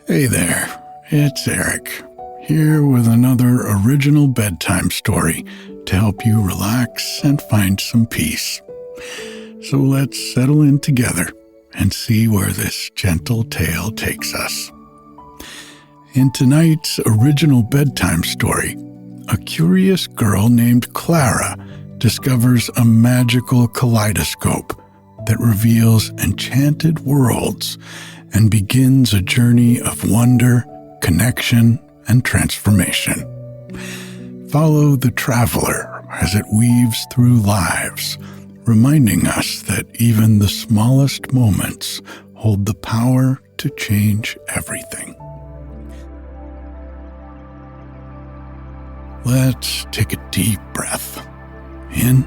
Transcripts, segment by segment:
Hey there, it's Eric, here with another original bedtime story to help you relax and find some peace. So let's settle in together and see where this gentle tale takes us. In tonight's original bedtime story, a curious girl named Clara discovers a magical kaleidoscope that reveals enchanted worlds and begins a journey of wonder, connection, and transformation. Follow the traveler as it weaves through lives, reminding us that even the smallest moments hold the power to change everything. Let's take a deep breath. In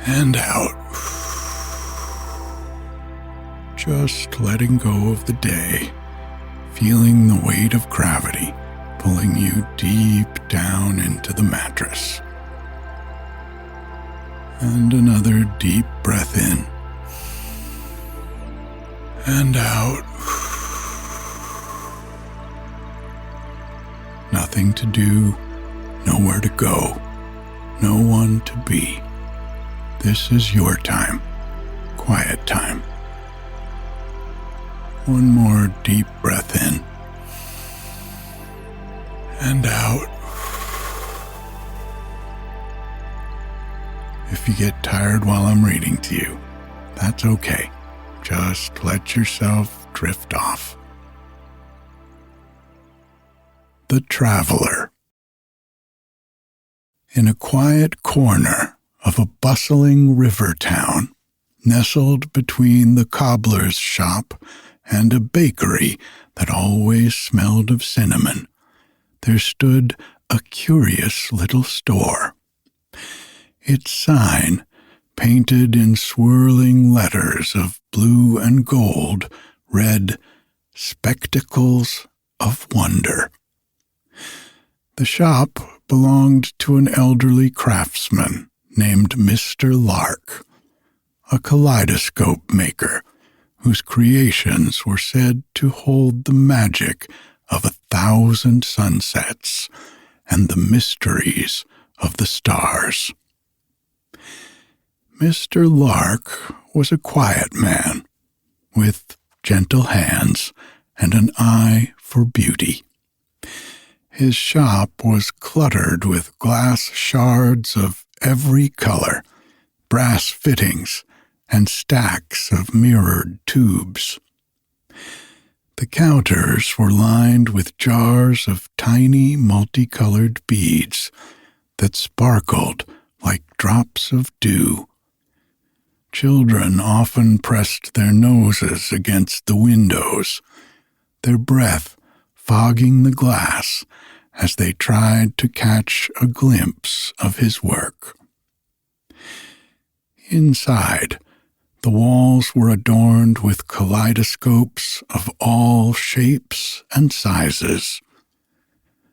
and out. Just letting go of the day, feeling the weight of gravity pulling you deep down into the mattress. And another deep breath in and out. Nothing to do, nowhere to go, no one to be. This is your time, quiet time. One more deep breath in and out. If you get tired while I'm reading to you, that's okay. Just let yourself drift off. The Traveler. In a quiet corner of a bustling river town, nestled between the cobbler's shop and a bakery that always smelled of cinnamon, there stood a curious little store. Its sign, painted in swirling letters of blue and gold, read, "Spectacles of Wonder." The shop belonged to an elderly craftsman named Mr. Lark, a kaleidoscope maker whose creations were said to hold the magic of 1,000 sunsets and the mysteries of the stars. Mr. Lark was a quiet man, with gentle hands and an eye for beauty. His shop was cluttered with glass shards of every color, brass fittings, and stacks of mirrored tubes. The counters were lined with jars of tiny multicolored beads that sparkled like drops of dew. Children often pressed their noses against the windows, their breath fogging the glass as they tried to catch a glimpse of his work. Inside, the walls were adorned with kaleidoscopes of all shapes and sizes,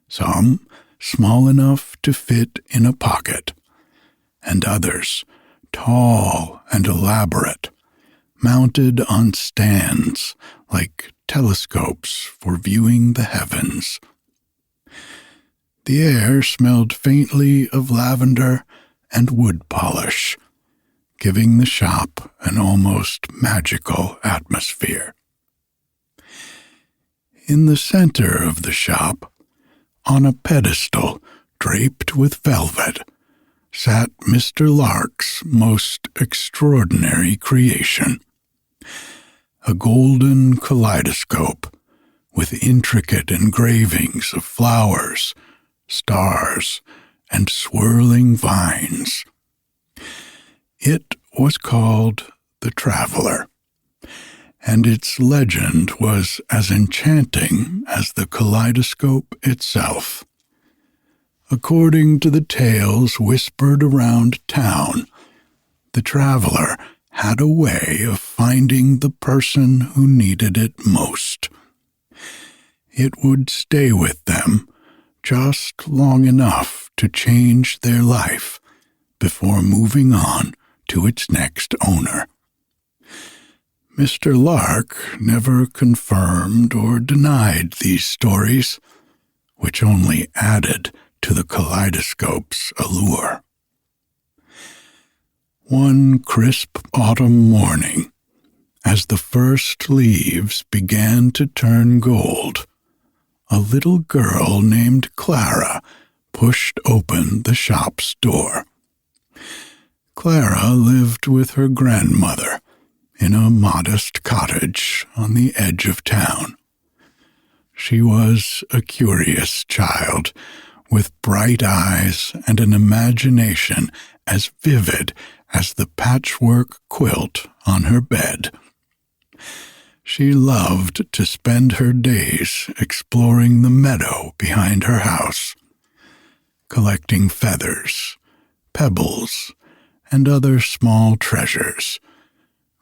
some small enough to fit in a pocket, and others tall and elaborate, mounted on stands like telescopes for viewing the heavens. The air smelled faintly of lavender and wood polish, giving the shop an almost magical atmosphere. In the center of the shop, on a pedestal draped with velvet, sat Mr. Lark's most extraordinary creation, a golden kaleidoscope with intricate engravings of flowers, stars, and swirling vines. It was called The Traveler, and its legend was as enchanting as the kaleidoscope itself. According to the tales whispered around town, the traveler had a way of finding the person who needed it most. It would stay with them just long enough to change their life before moving on to its next owner. Mr. Lark never confirmed or denied these stories, which only added to the kaleidoscope's allure. One crisp autumn morning, as the first leaves began to turn gold, a little girl named Clara pushed open the shop's door. Clara lived with her grandmother in a modest cottage on the edge of town. She was a curious child, with bright eyes and an imagination as vivid as the patchwork quilt on her bed. She loved to spend her days exploring the meadow behind her house, collecting feathers, pebbles, and other small treasures,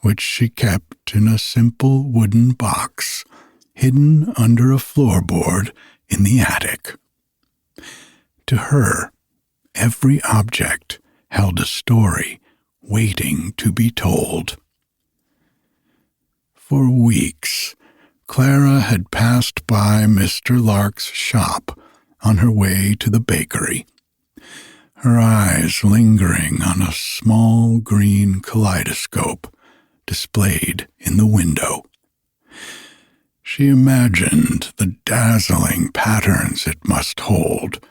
which she kept in a simple wooden box hidden under a floorboard in the attic. To her, every object held a story waiting to be told. For weeks, Clara had passed by Mr. Lark's shop on her way to the bakery, her eyes lingering on a small green kaleidoscope displayed in the window. She imagined the dazzling patterns it must hold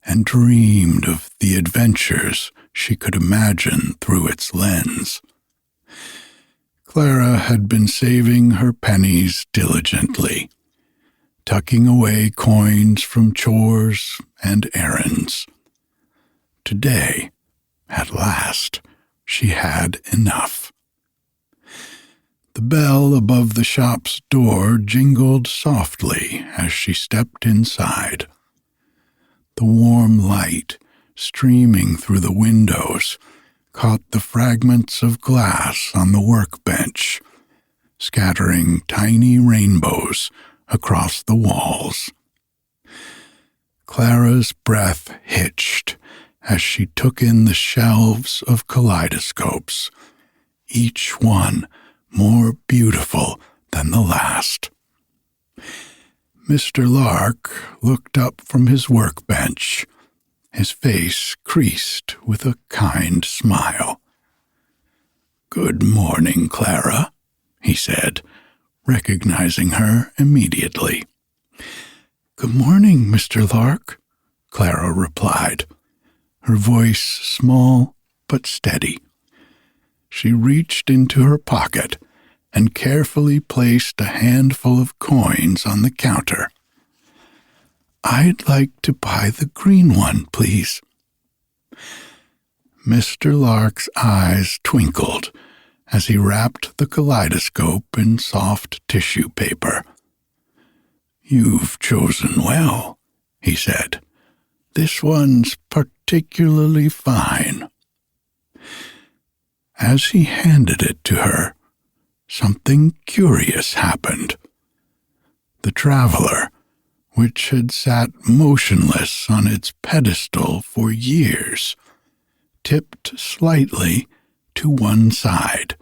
and dreamed of the adventures she could imagine through its lens. Clara had been saving her pennies diligently, tucking away coins from chores and errands. Today, at last, she had enough. The bell above the shop's door jingled softly as she stepped inside. The warm light, streaming through the windows, caught the fragments of glass on the workbench, scattering tiny rainbows across the walls. Clara's breath hitched as she took in the shelves of kaleidoscopes, each one more beautiful than the last. Mr. Lark looked up from his workbench, his face creased with a kind smile. "Good morning, Clara," he said, recognizing her immediately. "Good morning, Mr. Lark," Clara replied, her voice small but steady. She reached into her pocket and carefully placed a handful of coins on the counter. "I'd like to buy the green one, please." Mr. Lark's eyes twinkled as he wrapped the kaleidoscope in soft tissue paper. "You've chosen well," he said. "This one's particularly fine." As he handed it to her, something curious happened. The traveler, which had sat motionless on its pedestal for years, tipped slightly to one side,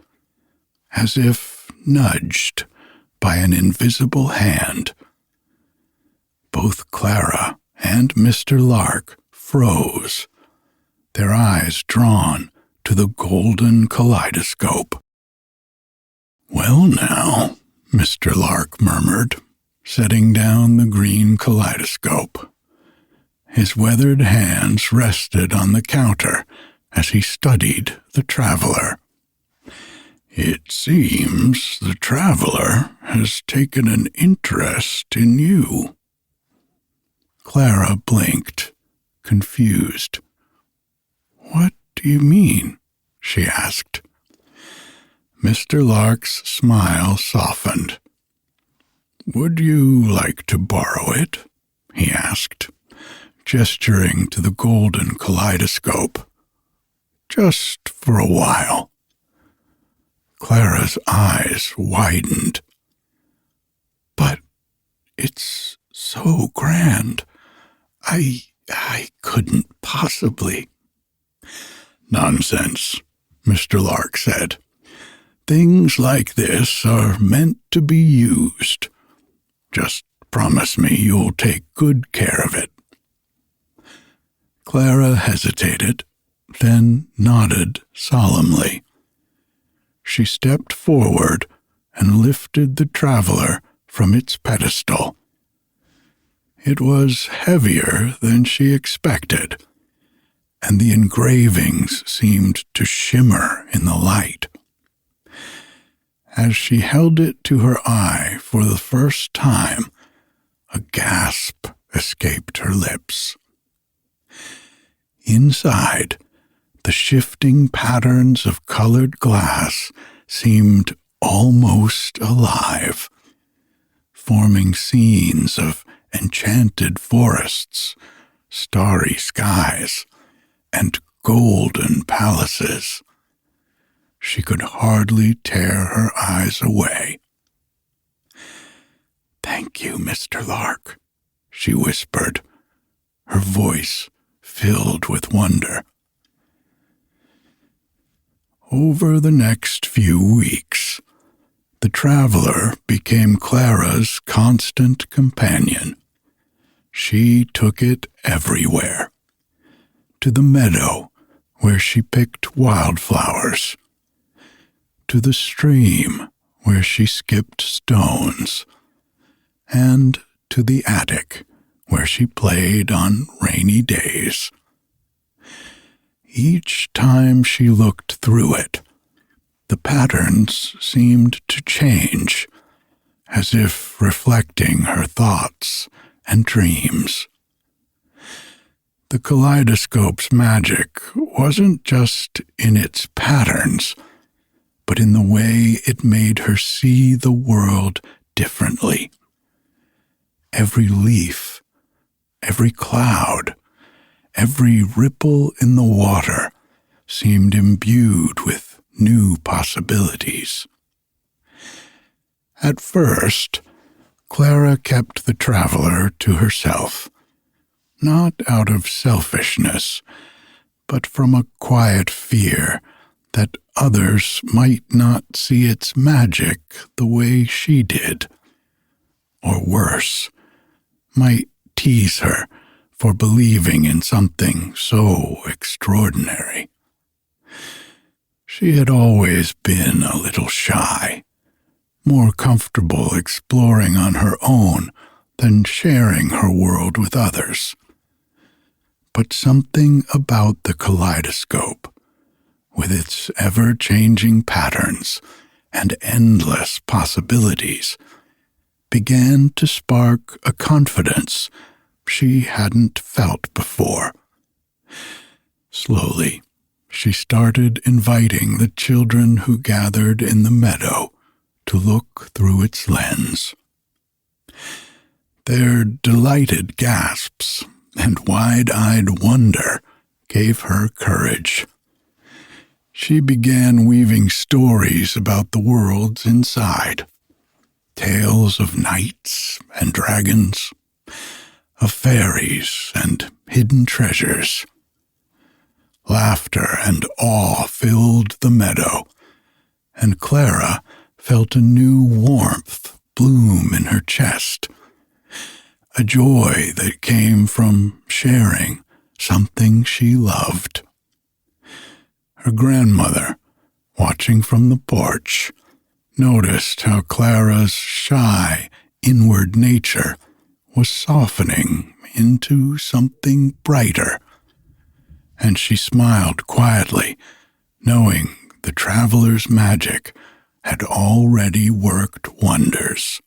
as if nudged by an invisible hand. Both Clara and Mr. Lark froze, their eyes drawn to the golden kaleidoscope. "Well now," Mr. Lark murmured, setting down the green kaleidoscope. His weathered hands rested on the counter as he studied the traveler. "It seems the traveler has taken an interest in you." Clara blinked, confused. "What do you mean?" she asked. Mr. Lark's smile softened. "Would you like to borrow it?" he asked, gesturing to the golden kaleidoscope. "Just for a while." Clara's eyes widened. "But it's so grand. I couldn't possibly." "Nonsense," Mr. Lark said. Things like this are meant to be used. Just promise me you'll take good care of it." Clara hesitated, then nodded solemnly. She stepped forward and lifted the traveler from its pedestal. It was heavier than she expected, and the engravings seemed to shimmer in the light. As she held it to her eye for the first time, a gasp escaped her lips. Inside, the shifting patterns of colored glass seemed almost alive, forming scenes of enchanted forests, starry skies, and golden palaces. She could hardly tear her eyes away. "Thank you, Mr. Lark," she whispered, her voice filled with wonder. Over the next few weeks, the traveler became Clara's constant companion. She took it everywhere. To the meadow where she picked wildflowers, to the stream where she skipped stones, and to the attic where she played on rainy days. Each time she looked through it, the patterns seemed to change, as if reflecting her thoughts and dreams. The kaleidoscope's magic wasn't just in its patterns, but in the way it made her see the world differently. Every leaf, every cloud, every ripple in the water seemed imbued with new possibilities. At first, Clara kept the traveler to herself, not out of selfishness, but from a quiet fear that others might not see its magic the way she did, or worse, might tease her for believing in something so extraordinary. She had always been a little shy, more comfortable exploring on her own than sharing her world with others. But something about the kaleidoscope, with its ever-changing patterns and endless possibilities, began to spark a confidence she hadn't felt before. Slowly, she started inviting the children who gathered in the meadow to look through its lens. Their delighted gasps and wide-eyed wonder gave her courage. She began weaving stories about the worlds inside, tales of knights and dragons, of fairies and hidden treasures. Laughter and awe filled the meadow, and Clara felt a new warmth bloom in her chest, a joy that came from sharing something she loved. Her grandmother, watching from the porch, noticed how Clara's shy, inward nature was softening into something brighter, and she smiled quietly, knowing the traveler's magic had already worked wonders.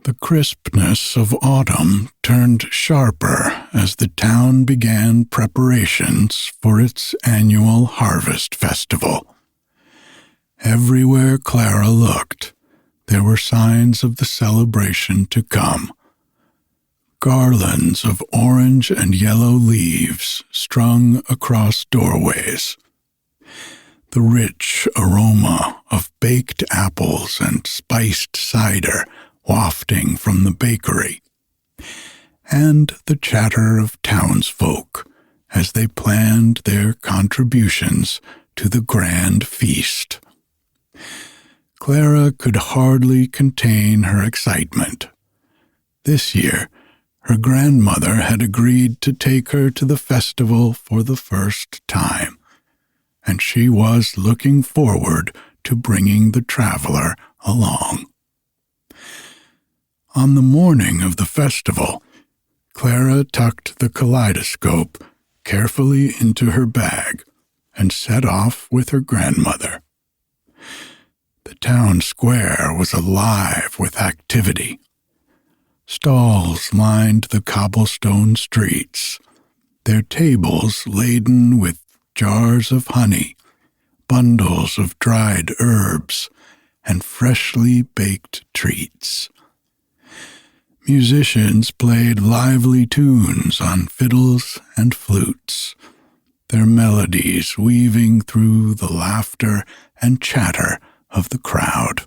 The crispness of autumn turned sharper as the town began preparations for its annual harvest festival. Everywhere Clara looked, there were signs of the celebration to come. Garlands of orange and yellow leaves strung across doorways. The rich aroma of baked apples and spiced cider wafting from the bakery, and the chatter of townsfolk as they planned their contributions to the grand feast. Clara could hardly contain her excitement. This year, her grandmother had agreed to take her to the festival for the first time, and she was looking forward to bringing the traveler along. On the morning of the festival, Clara tucked the kaleidoscope carefully into her bag and set off with her grandmother. The town square was alive with activity. Stalls lined the cobblestone streets, their tables laden with jars of honey, bundles of dried herbs, and freshly baked treats. Musicians played lively tunes on fiddles and flutes, their melodies weaving through the laughter and chatter of the crowd.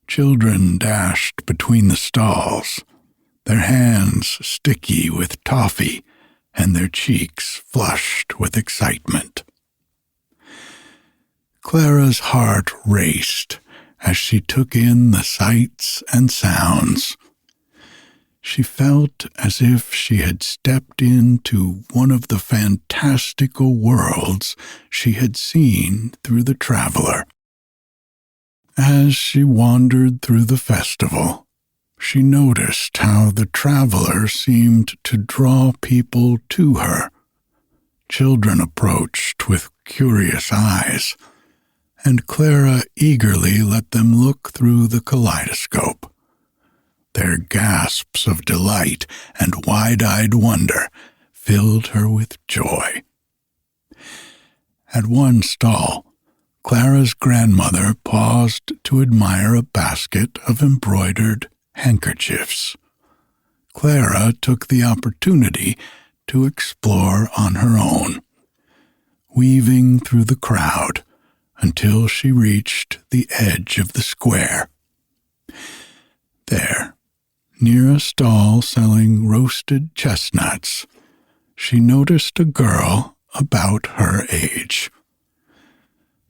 Children dashed between the stalls, their hands sticky with toffee and their cheeks flushed with excitement. Clara's heart raced as she took in the sights and sounds. She felt as if she had stepped into one of the fantastical worlds she had seen through the traveler. As she wandered through the festival, she noticed how the traveler seemed to draw people to her. Children approached with curious eyes, and Clara eagerly let them look through the kaleidoscope. Their gasps of delight and wide-eyed wonder filled her with joy. At one stall, Clara's grandmother paused to admire a basket of embroidered handkerchiefs. Clara took the opportunity to explore on her own, weaving through the crowd until she reached the edge of the square. There, near a stall selling roasted chestnuts, she noticed a girl about her age.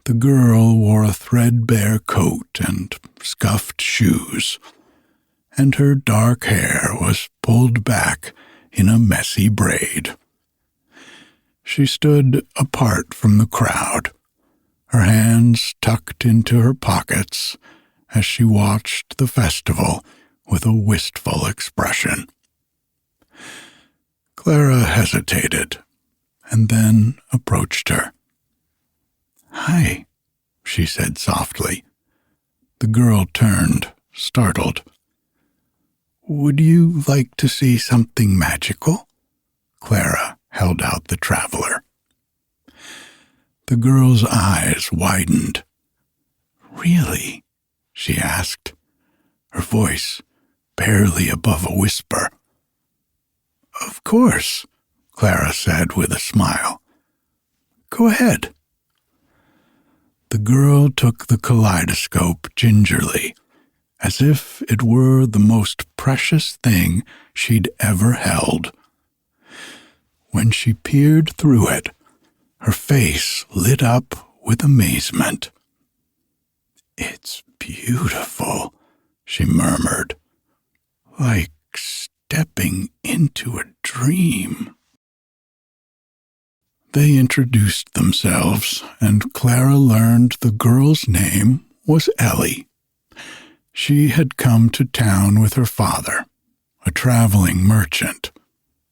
The girl wore a threadbare coat and scuffed shoes, and her dark hair was pulled back in a messy braid. She stood apart from the crowd, her hands tucked into her pockets as she watched the festival with a wistful expression. Clara hesitated and then approached her. "Hi," she said softly. The girl turned, startled. "Would you like to see something magical?" Clara held out the traveler. The girl's eyes widened. "Really?" she asked, her voice barely above a whisper. "Of course," Clara said with a smile. "Go ahead." The girl took the kaleidoscope gingerly, as if it were the most precious thing she'd ever held. When she peered through it, her face lit up with amazement. "It's beautiful," she murmured, "like stepping into a dream." They introduced themselves, and Clara learned the girl's name was Ellie. She had come to town with her father, a traveling merchant,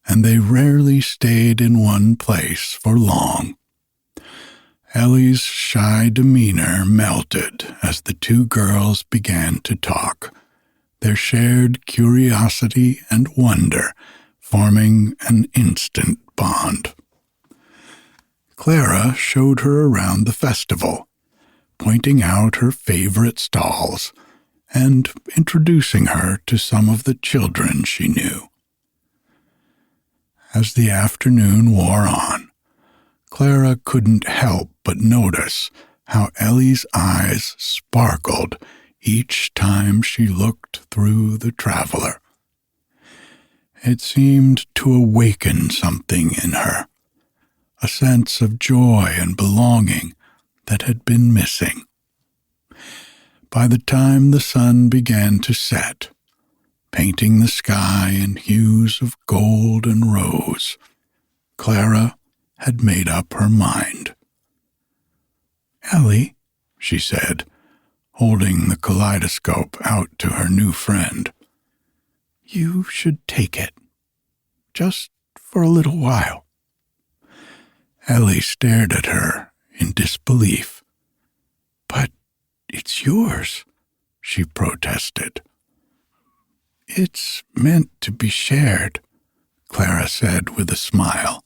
and they rarely stayed in one place for long. Ellie's shy demeanor melted as the two girls began to talk, their shared curiosity and wonder forming an instant bond. Clara showed her around the festival, pointing out her favorite stalls and introducing her to some of the children she knew. As the afternoon wore on, Clara couldn't help but notice how Ellie's eyes sparkled each time she looked through the traveler. It seemed to awaken something in her, a sense of joy and belonging that had been missing. By the time the sun began to set, painting the sky in hues of gold and rose, Clara had made up her mind. "Ellie," she said, holding the kaleidoscope out to her new friend, "you should take it, just for a little while." Ellie stared at her in disbelief. "But it's yours," she protested. "It's meant to be shared," Clara said with a smile,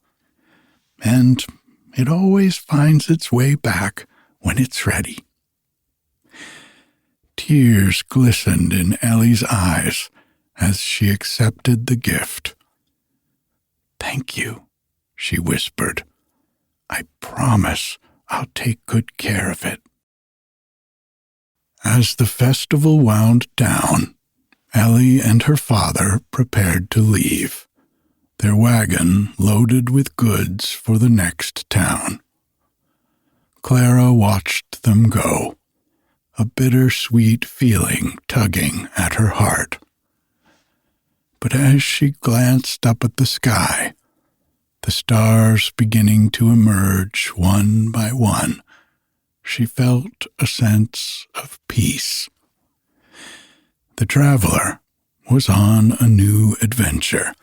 "and it always finds its way back when it's ready." Tears glistened in Ellie's eyes as she accepted the gift. "Thank you," she whispered. "I promise I'll take good care of it." As the festival wound down, Ellie and her father prepared to leave, their wagon loaded with goods for the next town. Clara watched them go, a bittersweet feeling tugging at her heart. But as she glanced up at the sky, the stars beginning to emerge one by one, she felt a sense of peace. The traveler was on a new adventure,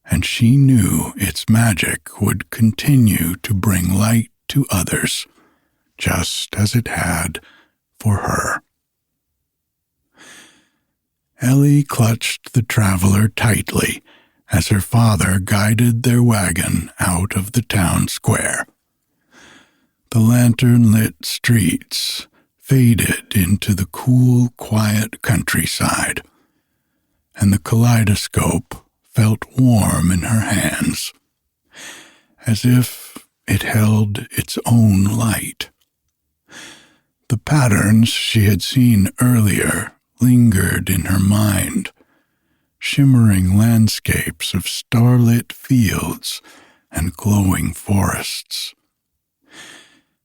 and she knew its magic would continue to bring light to others, just as it had for her. Ellie clutched the traveler tightly as her father guided their wagon out of the town square. The lantern-lit streets faded into the cool, quiet countryside, and the kaleidoscope felt warm in her hands, as if it held its own light. The patterns she had seen earlier lingered in her mind, shimmering landscapes of starlit fields and glowing forests.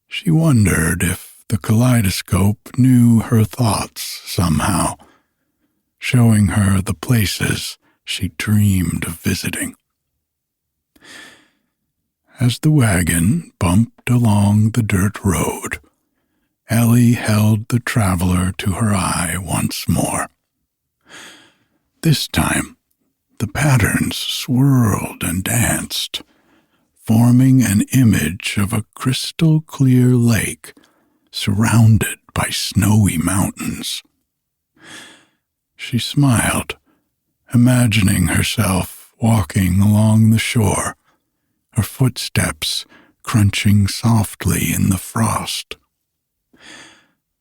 She wondered if the kaleidoscope knew her thoughts somehow, showing her the places she dreamed of visiting. As the wagon bumped along the dirt road, Ellie held the traveler to her eye once more. This time, the patterns swirled and danced, forming an image of a crystal-clear lake surrounded by snowy mountains. She smiled, imagining herself walking along the shore, her footsteps crunching softly in the frost.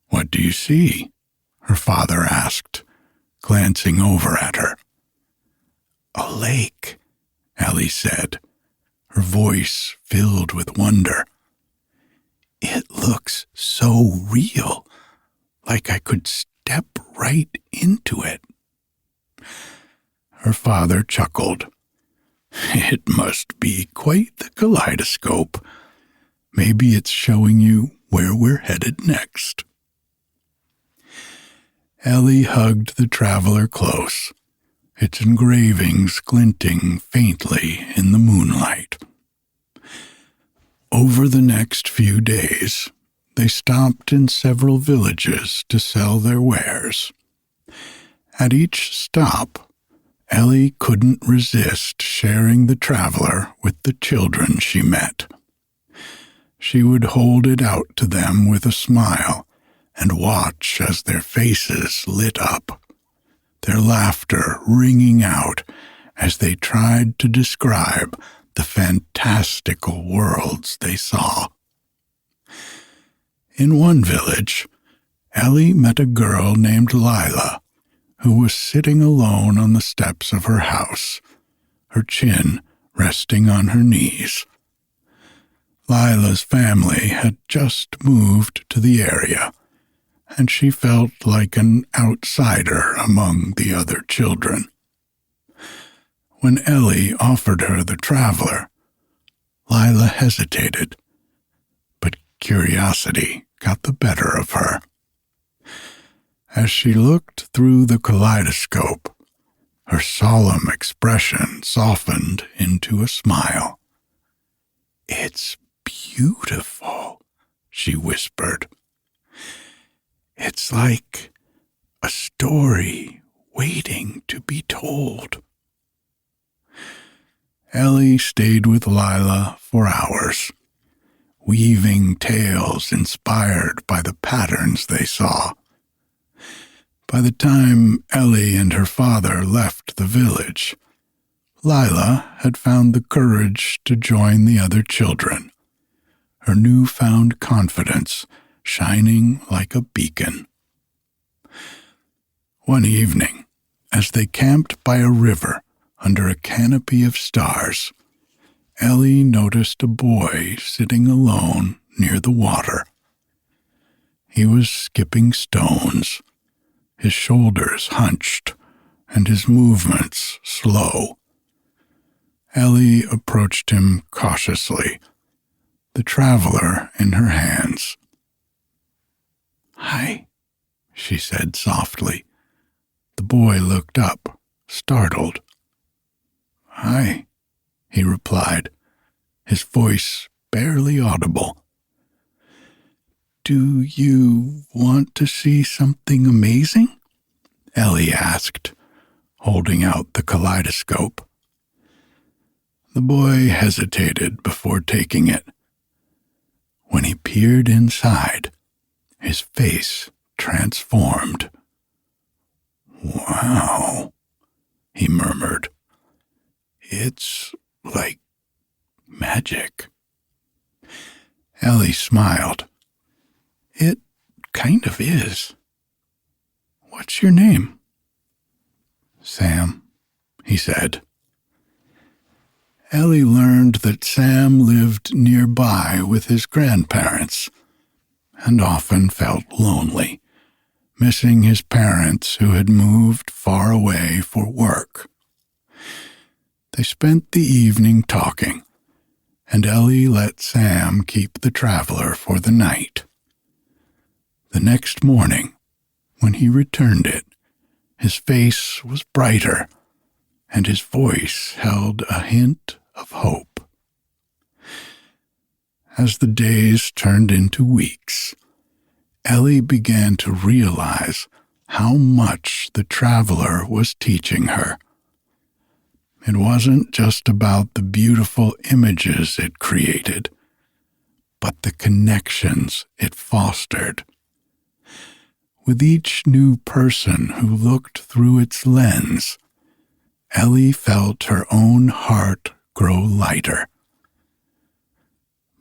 "What do you see?" her father asked, glancing over at her. "A lake," Ellie said, her voice filled with wonder. "It looks so real, like I could step right into it." Her father chuckled. "It must be quite the kaleidoscope. Maybe it's showing you where we're headed next." Ellie hugged the traveler close, its engravings glinting faintly in the moonlight. Over the next few days, they stopped in several villages to sell their wares. At each stop, Ellie couldn't resist sharing the traveler with the children she met. She would hold it out to them with a smile and watch as their faces lit up, their laughter ringing out as they tried to describe the fantastical worlds they saw. In one village, Ellie met a girl named Lila, who was sitting alone on the steps of her house, her chin resting on her knees. Lila's family had just moved to the area, and she felt like an outsider among the other children. When Ellie offered her the traveler, Lila hesitated, but curiosity got the better of her. As she looked through the kaleidoscope, her solemn expression softened into a smile. "It's beautiful," she whispered. "It's like a story waiting to be told." Ellie stayed with Lila for hours, weaving tales inspired by the patterns they saw. By the time Ellie and her father left the village, Lila had found the courage to join the other children, her newfound confidence shining like a beacon. One evening, as they camped by a river under a canopy of stars, Ellie noticed a boy sitting alone near the water. He was skipping stones, his shoulders hunched and his movements slow. Ellie approached him cautiously, the traveler in her hands. "Hi," she said softly. The boy looked up, startled. "Hi," he replied, his voice barely audible. "Do you want to see something amazing?" Ellie asked, holding out the kaleidoscope. The boy hesitated before taking it. When he peered inside, his face transformed. "Wow," he murmured. "It's like magic." Ellie smiled. "It kind of is. What's your name?" "Sam," he said. Ellie learned that Sam lived nearby with his grandparents and often felt lonely, missing his parents who had moved far away for work. They spent the evening talking, and Ellie let Sam keep the traveler for the night. The next morning, when he returned it, his face was brighter, and his voice held a hint of hope. As the days turned into weeks, Ellie began to realize how much the traveler was teaching her. It wasn't just about the beautiful images it created, but the connections it fostered. With each new person who looked through its lens, Ellie felt her own heart grow lighter.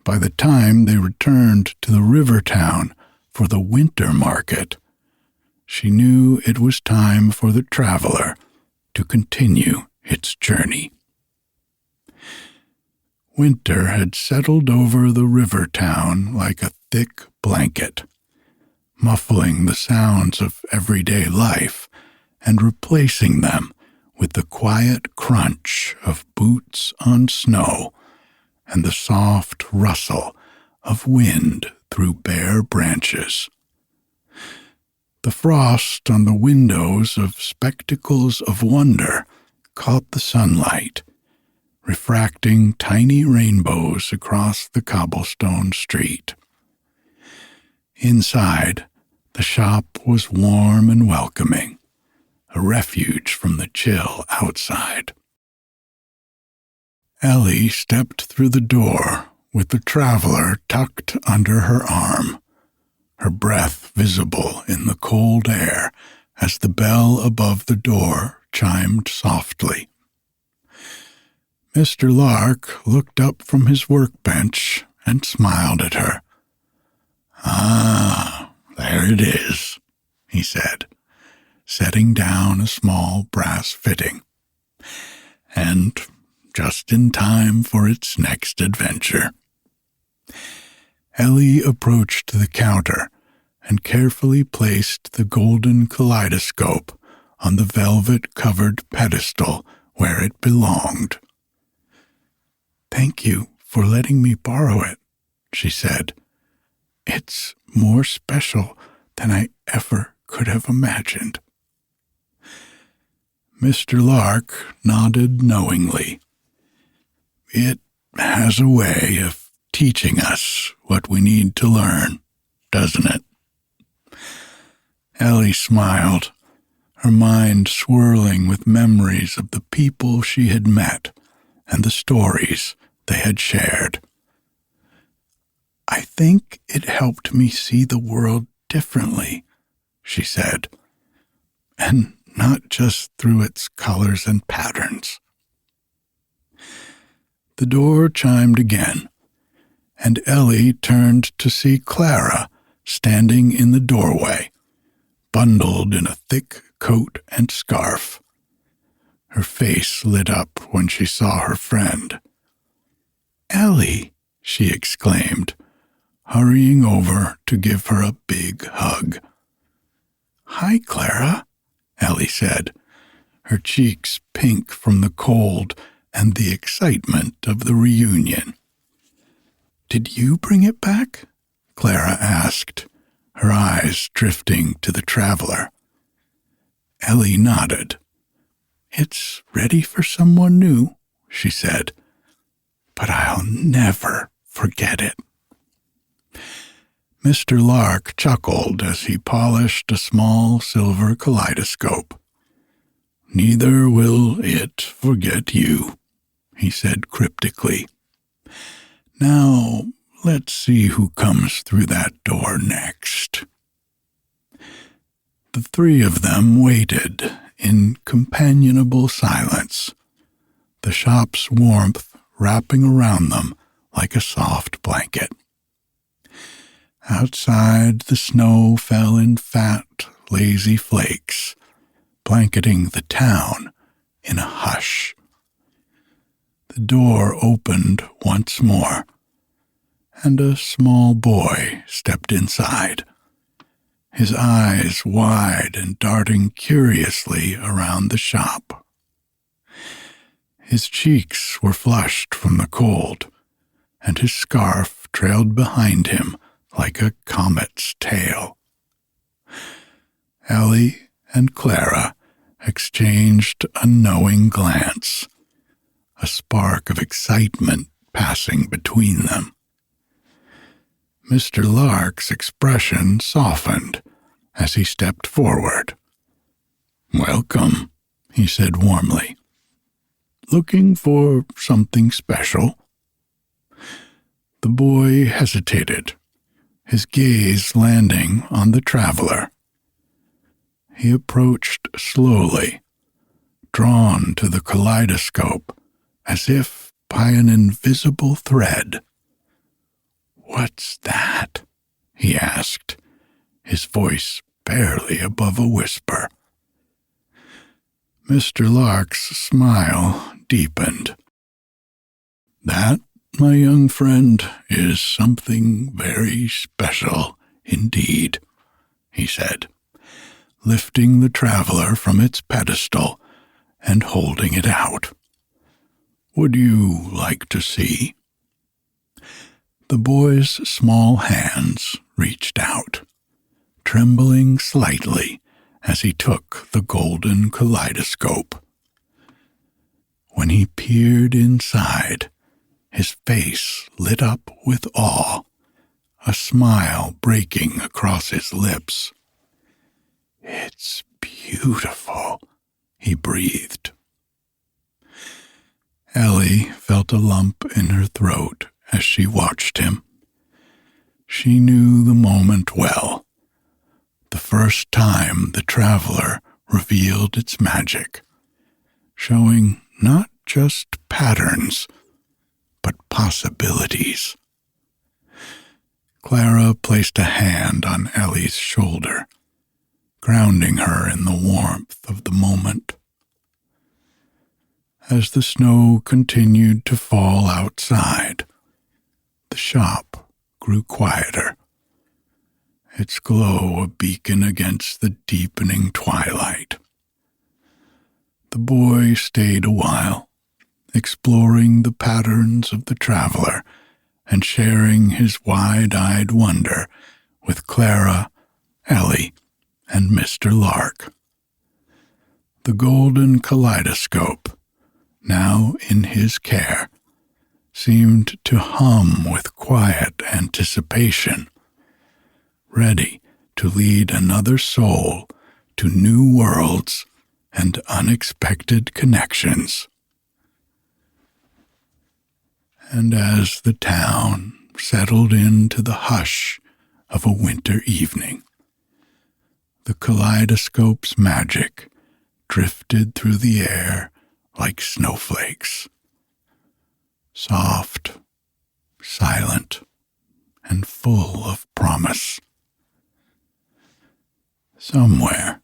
By the time they returned to the river town for the winter market, she knew it was time for the traveler to continue its journey. Winter had settled over the river town like a thick blanket, muffling the sounds of everyday life and replacing them with the quiet crunch of boots on snow and the soft rustle of wind through bare branches. The frost on the windows of spectacles of wonder caught the sunlight, refracting tiny rainbows across the cobblestone street. Inside, the shop was warm and welcoming, a refuge from the chill outside. Ellie stepped through the door with the traveler tucked under her arm, her breath visible in the cold air as the bell above the door chimed softly. Mr. Lark looked up from his workbench and smiled at her. "Ah, there it is," he said, setting down a small brass fitting. "And just in time for its next adventure." Ellie approached the counter and carefully placed the golden kaleidoscope on the velvet-covered pedestal where it belonged. "Thank you for letting me borrow it," she said. "It's more special than I ever could have imagined. Mr. Lark nodded knowingly. It has a way of teaching us what we need to learn, doesn't it? Ellie smiled, her mind swirling with memories of the people she had met and the stories they had shared. I think it helped me see the world differently, she said, and not just through its colors and patterns. The door chimed again, and Ellie turned to see Clara standing in the doorway, bundled in a thick coat and scarf. Her face lit up when she saw her friend. "Ellie," she exclaimed, hurrying over to give her a big hug. "Hi, Clara," Ellie said, her cheeks pink from the cold and the excitement of the reunion. "Did you bring it back?" Clara asked, her eyes drifting to the traveler. Ellie nodded. "It's ready for someone new," she said, "but I'll never forget it." Mr. Lark chuckled as he polished a small silver kaleidoscope. "Neither will it forget you," he said cryptically. "Now, let's see who comes through that door next." The three of them waited in companionable silence, the shop's warmth wrapping around them like a soft blanket. Outside, the snow fell in fat, lazy flakes, blanketing the town in a hush. The door opened once more, and a small boy stepped inside, his eyes wide and darting curiously around the shop. His cheeks were flushed from the cold, and his scarf trailed behind him like a comet's tail. Ellie and Clara exchanged a knowing glance, a spark of excitement passing between them. Mr. Lark's expression softened as he stepped forward. "Welcome," he said warmly. "Looking for something special?" The boy hesitated, his gaze landing on the traveler. He approached slowly, drawn to the kaleidoscope as if by an invisible thread. "What's that?" he asked, his voice barely above a whisper. Mr. Lark's smile deepened. "That, my young friend, is something very special indeed," he said, lifting the traveler from its pedestal and holding it out. "Would you like to see?" The boy's small hands reached out, trembling slightly as he took the golden kaleidoscope. When he peered inside, his face lit up with awe, a smile breaking across his lips. "It's beautiful," he breathed. Ellie felt a lump in her throat as she watched him. She knew the moment well, the first time the traveler revealed its magic, showing not just patterns, but possibilities. Clara placed a hand on Ellie's shoulder, grounding her in the warmth of the moment. As the snow continued to fall outside, the shop grew quieter, its glow a beacon against the deepening twilight. The boy stayed a while, exploring the patterns of the traveler and sharing his wide-eyed wonder with Clara, Ellie, and Mr. Lark. The golden kaleidoscope, now in his care, seemed to hum with quiet anticipation, ready to lead another soul to new worlds and unexpected connections. And as the town settled into the hush of a winter evening, the kaleidoscope's magic drifted through the air like snowflakes, soft, silent, and full of promise. Somewhere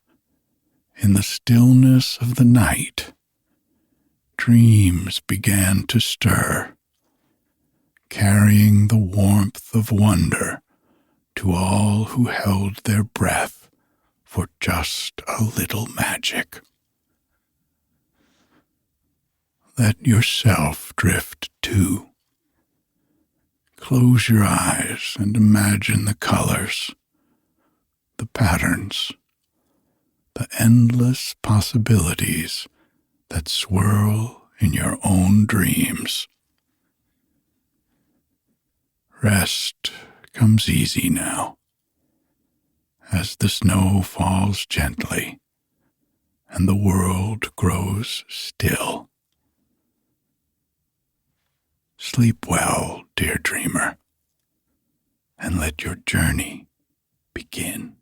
in the stillness of the night, dreams began to stir, carrying the warmth of wonder to all who held their breath for just a little magic. Let yourself drift too. Close your eyes and imagine the colors, the patterns, the endless possibilities that swirl in your own dreams. Rest comes easy now, as the snow falls gently and the world grows still. Sleep well, dear dreamer, and let your journey begin.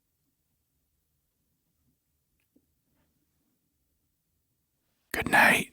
Good night.